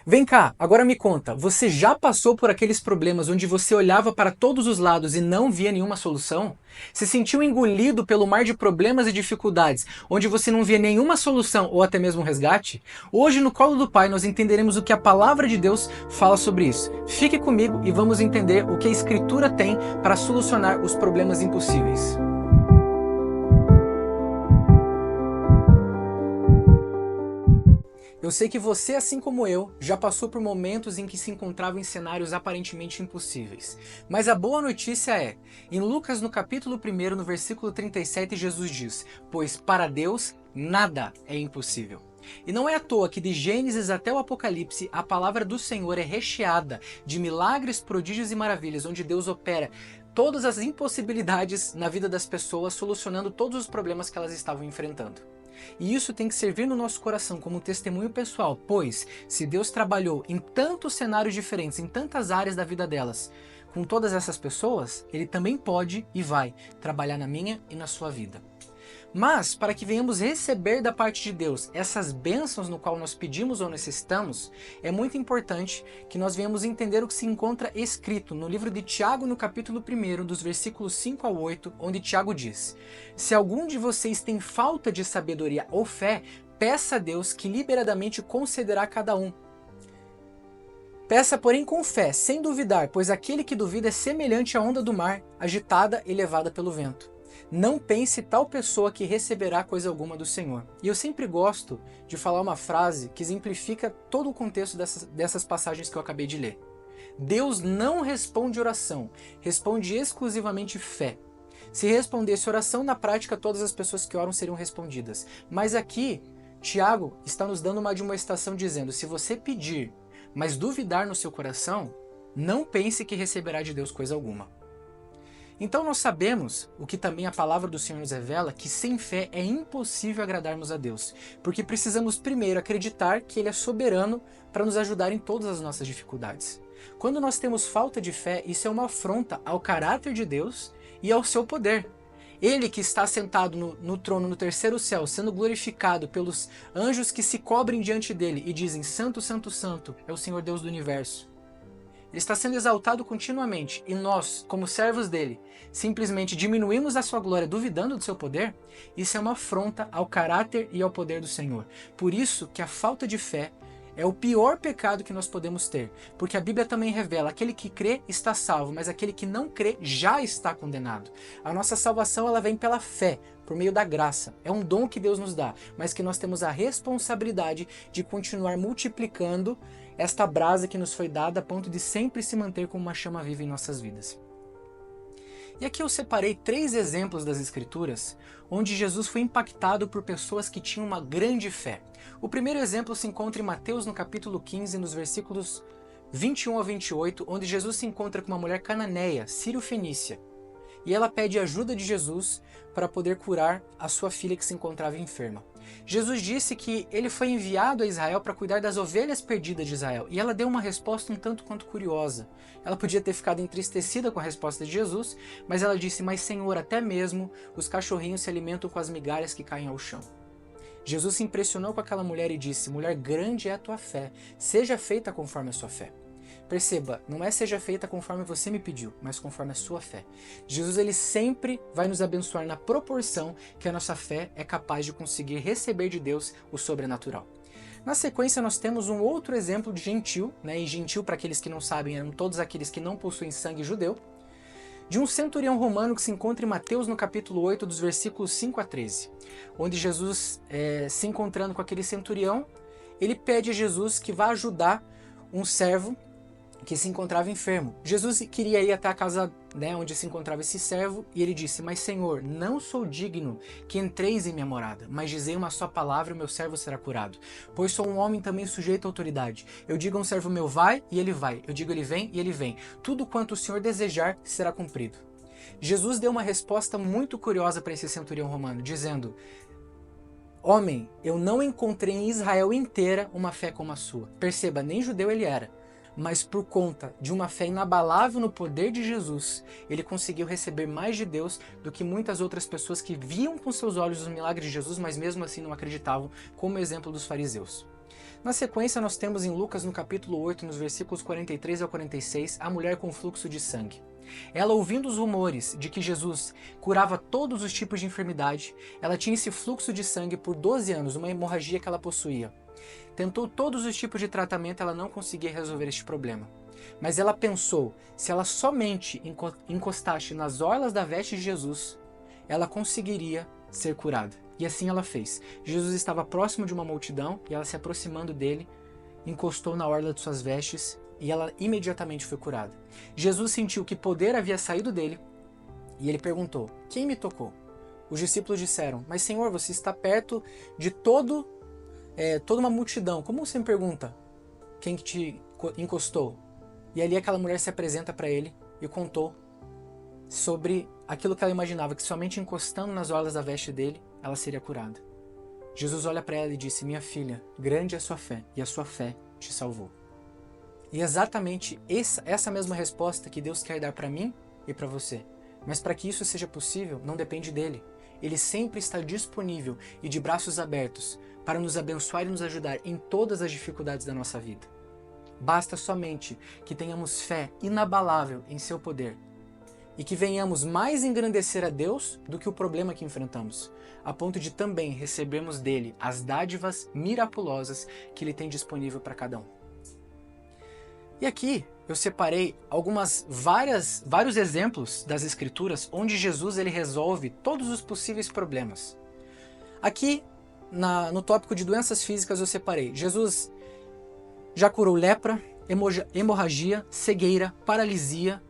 Vem cá, agora me conta, você já passou por aqueles problemas onde você olhava para todos os lados e não via nenhuma solução? Se sentiu engolido pelo mar de problemas e dificuldades, onde você não via nenhuma solução ou até mesmo um resgate? Hoje no Colo do Pai nós entenderemos o que a palavra de Deus fala sobre isso. Fique comigo e vamos entender o que a Escritura tem para solucionar os problemas impossíveis. Eu sei que você, assim como eu, já passou por momentos em que se encontrava em cenários aparentemente impossíveis. Mas a boa notícia é, em Lucas no capítulo 1, no versículo 37, Jesus diz: "Pois para Deus nada é impossível." E não é à toa que de Gênesis até o Apocalipse, a palavra do Senhor é recheada de milagres, prodígios e maravilhas, onde Deus opera todas as impossibilidades na vida das pessoas, solucionando todos os problemas que elas estavam enfrentando. E isso tem que servir no nosso coração como um testemunho pessoal, pois se Deus trabalhou em tantos cenários diferentes, em tantas áreas da vida delas, com todas essas pessoas, Ele também pode e vai trabalhar na minha e na sua vida. Mas, para que venhamos receber da parte de Deus essas bênçãos no qual nós pedimos ou necessitamos, é muito importante que nós venhamos entender o que se encontra escrito no livro de Tiago, no capítulo 1, dos versículos 5 ao 8, onde Tiago diz: "Se algum de vocês tem falta de sabedoria ou fé, peça a Deus que liberadamente concederá a cada um. Peça, porém, com fé, sem duvidar, pois aquele que duvida é semelhante à onda do mar, agitada e levada pelo vento. Não pense tal pessoa que receberá coisa alguma do Senhor." E eu sempre gosto de falar uma frase que exemplifica todo o contexto dessas passagens que eu acabei de ler. Deus não responde oração, responde exclusivamente fé. Se respondesse oração, na prática todas as pessoas que oram seriam respondidas. Mas aqui, Tiago está nos dando uma admoestação dizendo: se você pedir, mas duvidar no seu coração, não pense que receberá de Deus coisa alguma. Então nós sabemos, o que também a palavra do Senhor nos revela, que sem fé é impossível agradarmos a Deus, porque precisamos primeiro acreditar que Ele é soberano para nos ajudar em todas as nossas dificuldades. Quando nós temos falta de fé, isso é uma afronta ao caráter de Deus e ao seu poder. Ele que está sentado no trono no terceiro céu, sendo glorificado pelos anjos que se cobrem diante dele e dizem: "Santo, Santo, Santo é o Senhor Deus do universo." Ele está sendo exaltado continuamente e nós, como servos dele, simplesmente diminuímos a sua glória duvidando do seu poder. Isso é uma afronta ao caráter e ao poder do Senhor. Por isso que a falta de fé é o pior pecado que nós podemos ter, porque a Bíblia também revela: aquele que crê está salvo, mas aquele que não crê já está condenado. A nossa salvação ela vem pela fé, por meio da graça. É um dom que Deus nos dá, mas que nós temos a responsabilidade de continuar multiplicando esta brasa que nos foi dada a ponto de sempre se manter como uma chama viva em nossas vidas. E aqui eu separei 3 exemplos das Escrituras onde Jesus foi impactado por pessoas que tinham uma grande fé. O primeiro exemplo se encontra em Mateus no capítulo 15, nos versículos 21 a 28, onde Jesus se encontra com uma mulher cananeia, sírio-fenícia, e ela pede ajuda de Jesus para poder curar a sua filha que se encontrava enferma. Jesus disse que ele foi enviado a Israel para cuidar das ovelhas perdidas de Israel, e ela deu uma resposta um tanto quanto curiosa. Ela podia ter ficado entristecida com a resposta de Jesus, mas ela disse: "Mas Senhor, até mesmo os cachorrinhos se alimentam com as migalhas que caem ao chão." Jesus se impressionou com aquela mulher e disse: "Mulher, grande é a tua fé, seja feita conforme a sua fé." Perceba, não é seja feita conforme você me pediu, mas conforme a sua fé. Jesus ele sempre vai nos abençoar na proporção que a nossa fé é capaz de conseguir receber de Deus o sobrenatural. Na sequência nós temos um outro exemplo de gentil, e gentil, para aqueles que não sabem, eram todos aqueles que não possuem sangue judeu, de um centurião romano que se encontra em Mateus no capítulo 8, dos versículos 5 a 13, onde Jesus, se encontrando com aquele centurião, ele pede a Jesus que vá ajudar um servo que se encontrava enfermo. Jesus queria ir até a casa onde se encontrava esse servo, e ele disse: "Mas Senhor, não sou digno que entreis em minha morada, mas dizei uma só palavra e o meu servo será curado. Pois sou um homem também sujeito à autoridade. Eu digo a um servo meu, vai, e ele vai. Eu digo ele vem, e ele vem. Tudo quanto o Senhor desejar será cumprido." Jesus deu uma resposta muito curiosa para esse centurião romano, dizendo: "Homem, eu não encontrei em Israel inteira uma fé como a sua." Perceba, nem judeu ele era, mas por conta de uma fé inabalável no poder de Jesus, ele conseguiu receber mais de Deus do que muitas outras pessoas que viam com seus olhos os milagres de Jesus, mas mesmo assim não acreditavam, como o exemplo dos fariseus. Na sequência, nós temos em Lucas, no capítulo 8, nos versículos 43 ao 46, a mulher com fluxo de sangue. Ela, ouvindo os rumores de que Jesus curava todos os tipos de enfermidade, ela tinha esse fluxo de sangue por 12 anos, uma hemorragia que ela possuía. Tentou todos os tipos de tratamento, ela não conseguia resolver este problema. Mas ela pensou, se ela somente encostasse nas orlas da veste de Jesus, ela conseguiria ser curada. E assim ela fez. Jesus estava próximo de uma multidão e ela, se aproximando dele, encostou na orla de suas vestes e ela imediatamente foi curada. Jesus sentiu que poder havia saído dele e ele perguntou: quem me tocou? Os discípulos disseram: mas Senhor, você está perto de toda uma multidão. Como você me pergunta quem que te encostou? E ali aquela mulher se apresenta para ele e contou sobre aquilo que ela imaginava, que somente encostando nas orlas da veste dele, ela seria curada. Jesus olha para ela e disse: minha filha, grande é a sua fé, e a sua fé te salvou. E exatamente essa mesma resposta que Deus quer dar para mim e para você. Mas para que isso seja possível, não depende dele. Ele sempre está disponível e de braços abertos para nos abençoar e nos ajudar em todas as dificuldades da nossa vida. Basta somente que tenhamos fé inabalável em seu poder e que venhamos mais engrandecer a Deus do que o problema que enfrentamos, a ponto de também recebermos dele as dádivas miraculosas que ele tem disponível para cada um. E aqui eu separei vários exemplos das Escrituras onde Jesus ele resolve todos os possíveis problemas. Aqui no tópico de doenças físicas eu separei: Jesus já curou lepra, hemorragia, cegueira, paralisia,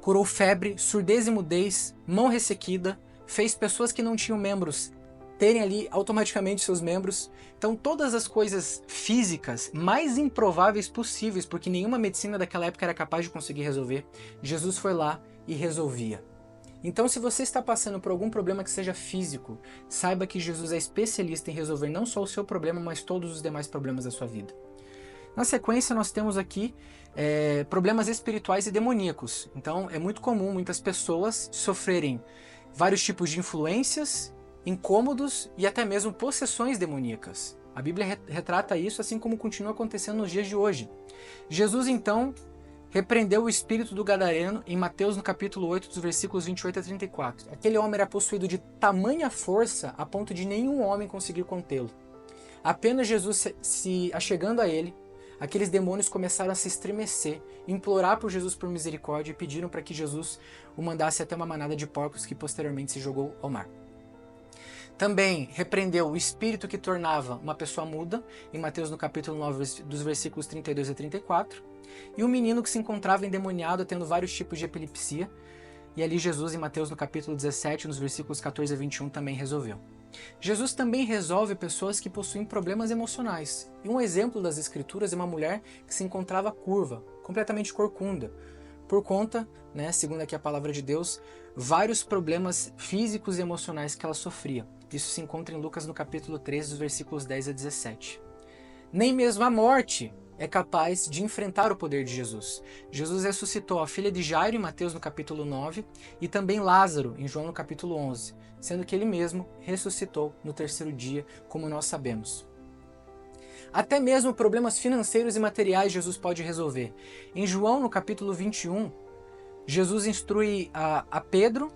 curou febre, surdez e mudez, mão ressequida, fez pessoas que não tinham membros terem ali automaticamente seus membros. Então todas as coisas físicas mais improváveis possíveis, porque nenhuma medicina daquela época era capaz de conseguir resolver, Jesus foi lá e resolvia. Então, se você está passando por algum problema que seja físico, saiba que Jesus é especialista em resolver não só o seu problema, mas todos os demais problemas da sua vida. Na sequência, nós temos aqui problemas espirituais e demoníacos. Então, é muito comum muitas pessoas sofrerem vários tipos de influências, incômodos e até mesmo possessões demoníacas. A Bíblia retrata isso, assim como continua acontecendo nos dias de hoje. Jesus, então, repreendeu o espírito do gadareno em Mateus, no capítulo 8, dos versículos 28 a 34. Aquele homem era possuído de tamanha força a ponto de nenhum homem conseguir contê-lo. Apenas Jesus se achegando a ele, aqueles demônios começaram a se estremecer, implorar por Jesus por misericórdia e pediram para que Jesus o mandasse até uma manada de porcos que posteriormente se jogou ao mar. Também repreendeu o espírito que tornava uma pessoa muda, em Mateus no capítulo 9, dos versículos 32 a 34, e o menino que se encontrava endemoniado, tendo vários tipos de epilepsia, e ali Jesus, em Mateus no capítulo 17, nos versículos 14 a 21, também resolveu. Jesus também resolve pessoas que possuem problemas emocionais. E um exemplo das Escrituras é uma mulher que se encontrava curva, completamente corcunda, por conta, segundo aqui a palavra de Deus, vários problemas físicos e emocionais que ela sofria. Isso se encontra em Lucas no capítulo 13, dos versículos 10 a 17. Nem mesmo a morte é capaz de enfrentar o poder de Jesus. Jesus ressuscitou a filha de Jairo em Mateus no capítulo 9 e também Lázaro em João no capítulo 11, sendo que ele mesmo ressuscitou no terceiro dia, como nós sabemos. Até mesmo problemas financeiros e materiais Jesus pode resolver. Em João no capítulo 21, Jesus instrui a Pedro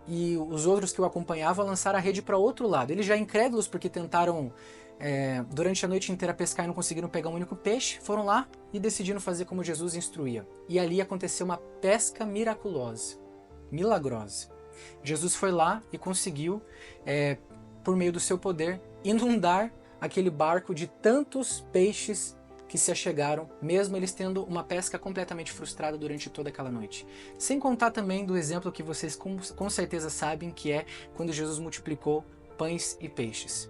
e os outros que o acompanhavam a lançar a rede para outro lado. Eles já incrédulos porque tentaram durante a noite inteira pescar e não conseguiram pegar um único peixe, foram lá e decidiram fazer como Jesus instruía. E ali aconteceu uma pesca miraculosa, milagrosa. Jesus foi lá e conseguiu, por meio do seu poder, inundar aquele barco de tantos peixes que se achegaram, mesmo eles tendo uma pesca completamente frustrada durante toda aquela noite. Sem contar também do exemplo que vocês com certeza sabem, que é quando Jesus multiplicou pães e peixes.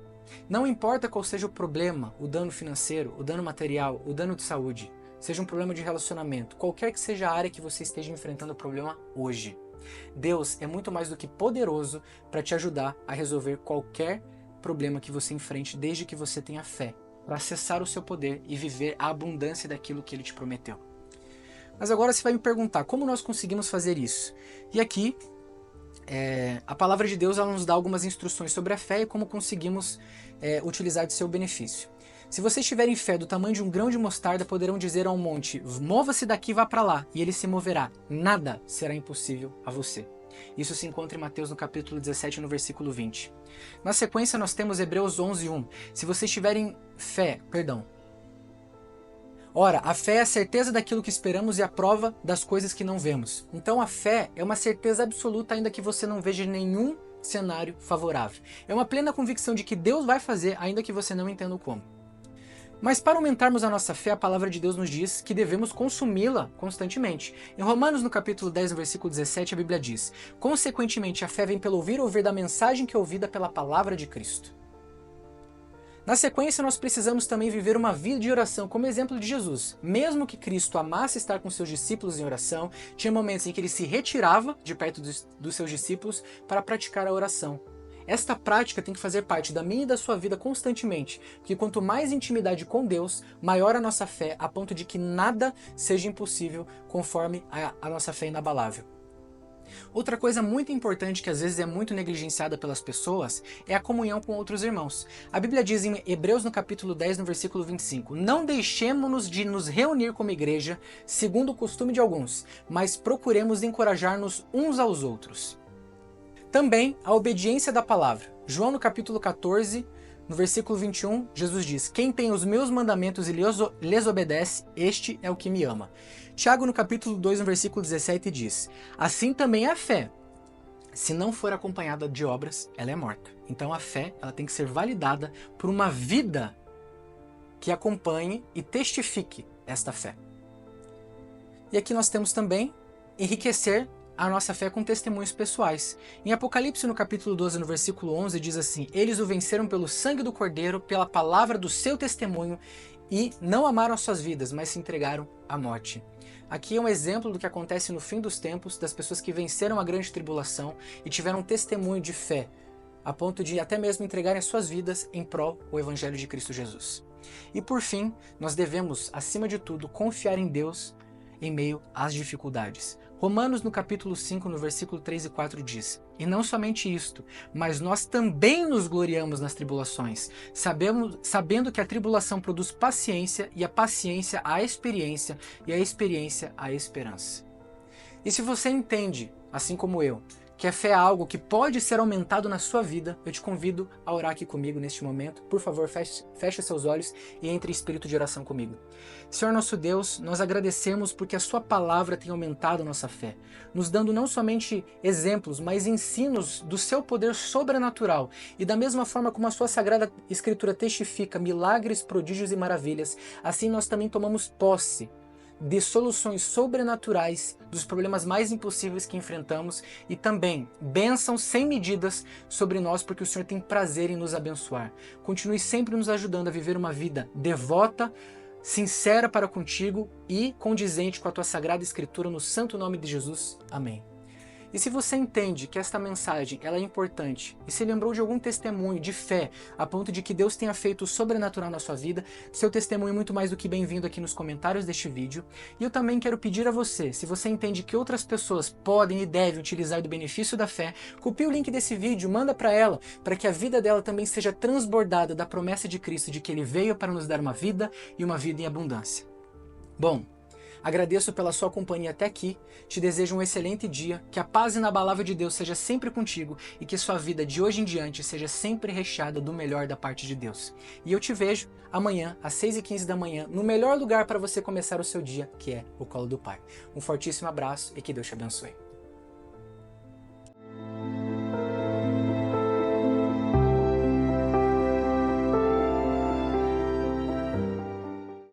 Não importa qual seja o problema, o dano financeiro, o dano material, o dano de saúde, seja um problema de relacionamento, qualquer que seja a área que você esteja enfrentando o problema hoje, Deus é muito mais do que poderoso para te ajudar a resolver qualquer problema que você enfrente, desde que você tenha fé, para acessar o seu poder e viver a abundância daquilo que Ele te prometeu. Mas agora você vai me perguntar, como nós conseguimos fazer isso? E aqui, a palavra de Deus ela nos dá algumas instruções sobre a fé e como conseguimos utilizar de seu benefício. Se vocês tiverem fé do tamanho de um grão de mostarda, poderão dizer a um monte, mova-se daqui e vá para lá, e ele se moverá. Nada será impossível a você. Isso se encontra em Mateus no capítulo 17, no versículo 20. Na sequência, nós temos Hebreus 11:1. Se vocês tiverem fé, Ora, a fé é a certeza daquilo que esperamos e a prova das coisas que não vemos. Então a fé é uma certeza absoluta ainda que você não veja nenhum cenário favorável. É uma plena convicção de que Deus vai fazer ainda que você não entenda o como. Mas para aumentarmos a nossa fé, a palavra de Deus nos diz que devemos consumi-la constantemente. Em Romanos, no capítulo 10, no versículo 17, a Bíblia diz: consequentemente, a fé vem pelo ouvir da mensagem que é ouvida pela palavra de Cristo. Na sequência, nós precisamos também viver uma vida de oração, como exemplo de Jesus. Mesmo que Cristo amasse estar com seus discípulos em oração, tinha momentos em que ele se retirava de perto dos seus discípulos para praticar a oração. Esta prática tem que fazer parte da minha e da sua vida constantemente, porque quanto mais intimidade com Deus, maior a nossa fé, a ponto de que nada seja impossível conforme a nossa fé inabalável. Outra coisa muito importante que às vezes é muito negligenciada pelas pessoas é a comunhão com outros irmãos. A Bíblia diz em Hebreus no capítulo 10, no versículo 25, não deixemos-nos de nos reunir como igreja, segundo o costume de alguns, mas procuremos encorajar-nos uns aos outros. Também a obediência da palavra. João no capítulo 14, no versículo 21, Jesus diz, quem tem os meus mandamentos e lhes obedece, este é o que me ama. Tiago no capítulo 2, no versículo 17 diz, assim também a fé, se não for acompanhada de obras, ela é morta. Então a fé ela tem que ser validada por uma vida que acompanhe e testifique esta fé. E aqui nós temos também enriquecer a nossa fé com testemunhos pessoais. Em Apocalipse, no capítulo 12, no versículo 11, diz assim, eles o venceram pelo sangue do Cordeiro, pela palavra do seu testemunho, e não amaram as suas vidas, mas se entregaram à morte. Aqui é um exemplo do que acontece no fim dos tempos, das pessoas que venceram a grande tribulação e tiveram um testemunho de fé, a ponto de até mesmo entregarem as suas vidas em prol do Evangelho de Cristo Jesus. E por fim, nós devemos, acima de tudo, confiar em Deus em meio às dificuldades. Romanos no capítulo 5, no versículo 3 e 4 diz, e não somente isto, mas nós também nos gloriamos nas tribulações, sabendo que a tribulação produz paciência, e a paciência a experiência, e a experiência a esperança. E se você entende, assim como eu, que a fé é algo que pode ser aumentado na sua vida, eu te convido a orar aqui comigo neste momento. Por favor, feche seus olhos e entre em espírito de oração comigo. Senhor nosso Deus, nós agradecemos porque a sua palavra tem aumentado a nossa fé, nos dando não somente exemplos, mas ensinos do seu poder sobrenatural. E da mesma forma como a sua sagrada escritura testifica milagres, prodígios e maravilhas, assim nós também tomamos posse de soluções sobrenaturais dos problemas mais impossíveis que enfrentamos e também bênçãos sem medidas sobre nós, porque o Senhor tem prazer em nos abençoar. Continue sempre nos ajudando a viver uma vida devota, sincera para contigo e condizente com a tua sagrada escritura, no santo nome de Jesus. Amém. E se você entende que esta mensagem ela é importante e se lembrou de algum testemunho de fé a ponto de que Deus tenha feito o sobrenatural na sua vida, seu testemunho é muito mais do que bem-vindo aqui nos comentários deste vídeo. E eu também quero pedir a você, se você entende que outras pessoas podem e devem utilizar do benefício da fé, copie o link desse vídeo, manda para ela, para que a vida dela também seja transbordada da promessa de Cristo de que Ele veio para nos dar uma vida e uma vida em abundância. Bom, agradeço pela sua companhia até aqui, te desejo um excelente dia, que a paz inabalável de Deus seja sempre contigo e que sua vida de hoje em diante seja sempre recheada do melhor da parte de Deus. E eu te vejo amanhã, às 6h15 da manhã, no melhor lugar para você começar o seu dia, que é o colo do Pai. Um fortíssimo abraço e que Deus te abençoe.